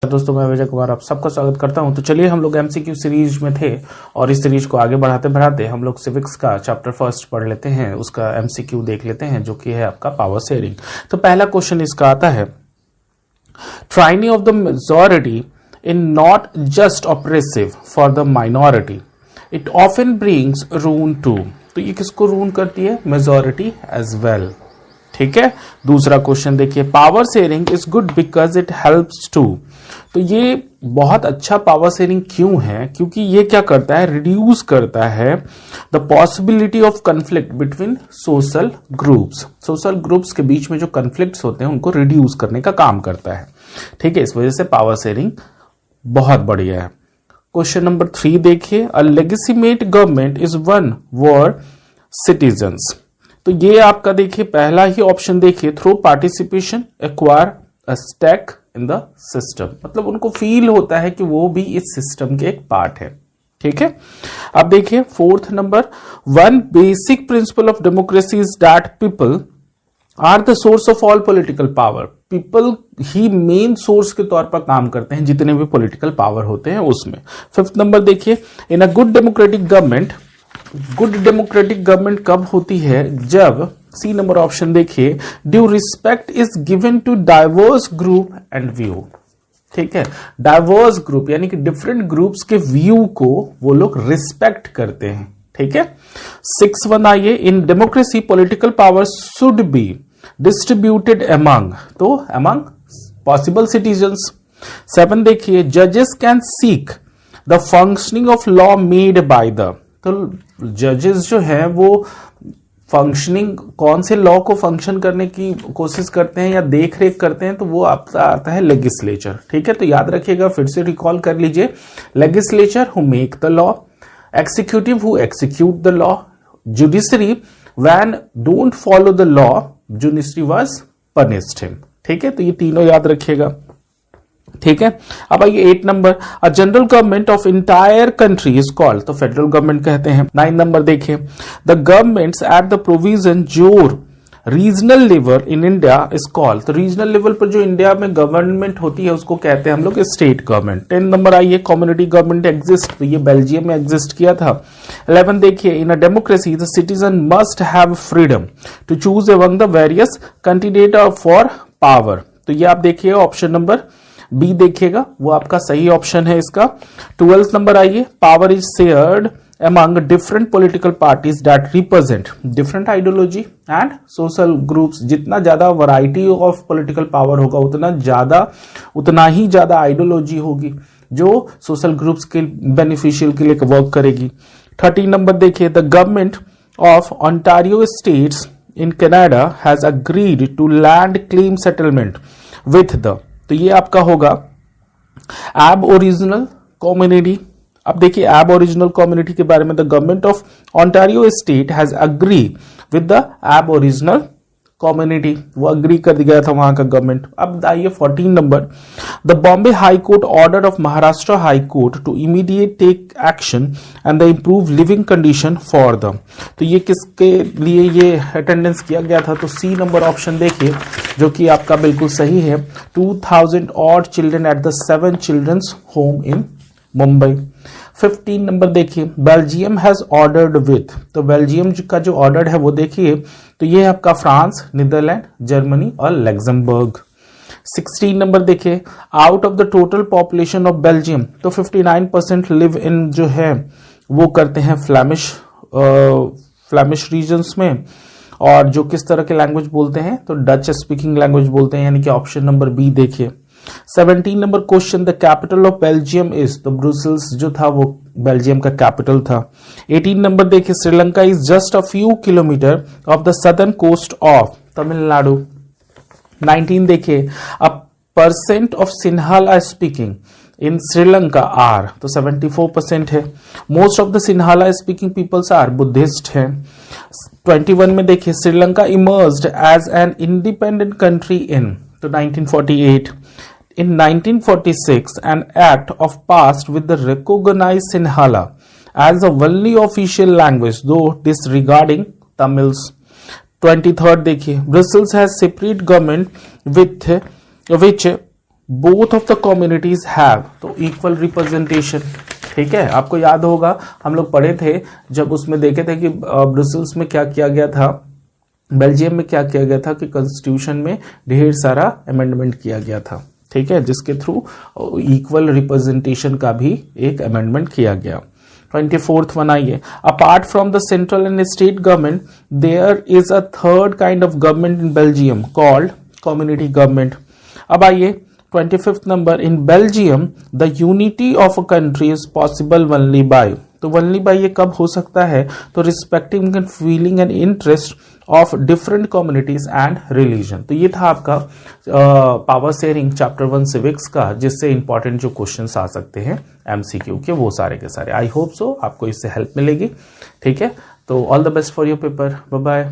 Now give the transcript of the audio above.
दोस्तों, मैं विजय कुमार आप सबका स्वागत करता हूं। तो चलिए, हम लोग एमसीक्यू सीरीज में थे और इस सीरीज को आगे बढ़ाते बढ़ाते हम लोग सिविक्स का चैप्टर फर्स्ट पढ़ लेते हैं, उसका एमसीक्यू देख लेते हैं, जो कि है आपका पावर शेयरिंग। तो पहला क्वेश्चन इसका आता है, tyranny of the majority in not just oppressive for the minority, it often brings ruin to. तो ये किसको रून करती है? Majority as well. ठीक है। दूसरा क्वेश्चन देखिए, power sharing is good because it helps to. तो ये बहुत अच्छा पावर शेयरिंग क्यों है? क्योंकि ये क्या करता है? रिड्यूस करता है the possibility of conflict between social groups. Social groups के बीच में जो कन्फ्लिक्ट्स होते हैं उनको रिड्यूस करने का काम करता है। ठीक है, इस वजह से पावर शेयरिंग बहुत बढ़िया है। क्वेश्चन नंबर 3 देखिए, a legislative government is one for citizens. तो ये आपका देखिए पहला ही ऑप्शन देखिए, through participation acquire a stake in the system. मतलब उनको फील होता है कि वो भी इस सिस्टम के एक पार्ट है। ठीक है। अब देखिए fourth number, one basic principle of democracy is that people are the source of all political power. People ही मेन सोर्स के तौर पर काम करते हैं जितने भी पॉलिटिकल पावर होते हैं उसमें। फिफ्थ नंबर देखिए, in a good democratic government, good democratic government कब होती है? जब सी नंबर ऑप्शन देखिए, due respect is given to diverse group and view. ठीक है, डाइवर्स ग्रुप यानी कि डिफरेंट ग्रुप्स के व्यू को वो लोग रिस्पेक्ट करते हैं। ठीक है। 6 आइए, in democracy political power should be distributed among, तो अमंग पॉसिबल सिटीजन्स। 7 देखिए, जजेस can seek the functioning of law made by the. तो जजेस जो है वो फंक्शनिंग, कौन से लॉ को फंक्शन करने की कोशिश करते हैं या देख रेख करते हैं, तो वो आपका आता है लेजिस्लेचर। ठीक है, तो याद रखिएगा, फिर से रिकॉल कर लीजिए, legislature who make the law, executive who execute the law, judiciary when don't follow the law, judiciary was punished him। ठीक है, तो ये तीनों याद रखिएगा। ठीक है। अब आइए 8 number, a general government of entire country is called, तो फेडरल गवर्नमेंट कहते हैं। 9 नंबर देखिए, the governments at the provision or regional level in India is called. तो रीजनल लेवल पर जो इंडिया में गवर्नमेंट होती है उसको कहते हैं हम लोग स्टेट गवर्नमेंट। 10 नंबर आइए, कम्युनिटी गवर्नमेंट एग्जिस्ट, तो ये बेल्जियम में एग्जिस्ट किया था। 11 देखिए, in a democracy the citizen must have freedom to choose among the various candidate for power. तो ये आप देखिए ऑप्शन नंबर बी देखिएगा, वो आपका सही ऑप्शन है इसका। 12 नंबर आइए, power is shared among different political parties that represent different ideology and social groups। जितना ज्यादा वैरायटी ऑफ पॉलिटिकल पावर होगा उतना ही ज्यादा आइडियोलॉजी होगी जो सोशल ग्रुप्स के बेनिफिशियल के लिए वर्क करेगी। 13 नंबर देखिए, the government of Ontario states in Canada has agreed to land claim settlement with the. तो ये आपका होगा एबओरिजिनल कम्युनिटी। अब देखिए एबओरिजिनल कम्युनिटी के बारे में, the government of Ontario state has agree with the aboriginal community, वो अग्री कर गया था वहां का गवर्नमेंट। अब आइए 14 number, the Bombay High Court order of Maharashtra High Court to immediate take action and the improve living condition for the. तो ये किसके लिए ये अटेंडेंस किया गया था? तो सी नंबर ऑप्शन देखिए, जो कि आपका बिल्कुल सही है। 2000 odd children at the 7 children's home in Mumbai. 15 number देखिए, बेल्जियम हैज ऑर्डर्ड विथ। तो बेल्जियम का जो ऑर्डर है वो देखिए, तो ये आपका फ्रांस, नीदरलैंड, जर्मनी और लग्जमबर्ग। 16 नंबर देखिए, out of the total population of Belgium, तो 59% लिव इन जो है वो करते हैं फ्लैमिश रीजन्स में, और जो किस तरह के लैंग्वेज बोलते हैं? तो डच स्पीकिंग लैंग्वेज बोलते हैं, यानी कि ऑप्शन नंबर बी देखिए। 17 number question, the capital of Belgium is, तो ब्रुसेल्स जो था वो बेल्जियम का कैपिटल था। 18 नंबर देखिए, Sri Lanka is just a few kilometre off the southern coast of Tamil Nadu. 19 देखिए, a percent of Sinhala speaking in Sri Lanka are, तो 74% है। Most of the Sinhala speaking peoples are Buddhist हैं। 21 में देखिए, Sri Lanka emerged as an independent country in, तो 1948। In 1946, an act of passed with the recognized Sinhala as the only official language, though disregarding Tamils। 23rd देखिए, Brussels has separate government with which both of the communities have, तो equal representation. ठीक है, आपको याद होगा हम लोग पढ़े थे जब उसमें देखे थे कि ब्रसेल्स में क्या किया गया था, बेल्जियम में क्या किया गया था कि कॉन्स्टिट्यूशन में ढेर सारा अमेंडमेंट किया गया था। ठीक है, जिसके थ्रू इक्वल रिप्रेजेंटेशन का भी एक अमेंडमेंट किया गया। 24th वन आइए, apart from the central and state government there is a third kind of government in Belgium called community government. अब आइए 25th number, in Belgium the unity of a country is possible only by, तो only by ये कब हो सकता है, तो respecting and feeling and interest of different communities and religion. तो ये था आपका पावर शेयरिंग चैप्टर 1 सिविक्स का, जिससे इंपॉर्टेंट जो क्वेश्चंस आ सकते हैं एमसीक्यू के वो सारे के सारे। आई होप सो आपको इससे हेल्प मिलेगी। ठीक है, तो all the best for your paper, bye bye.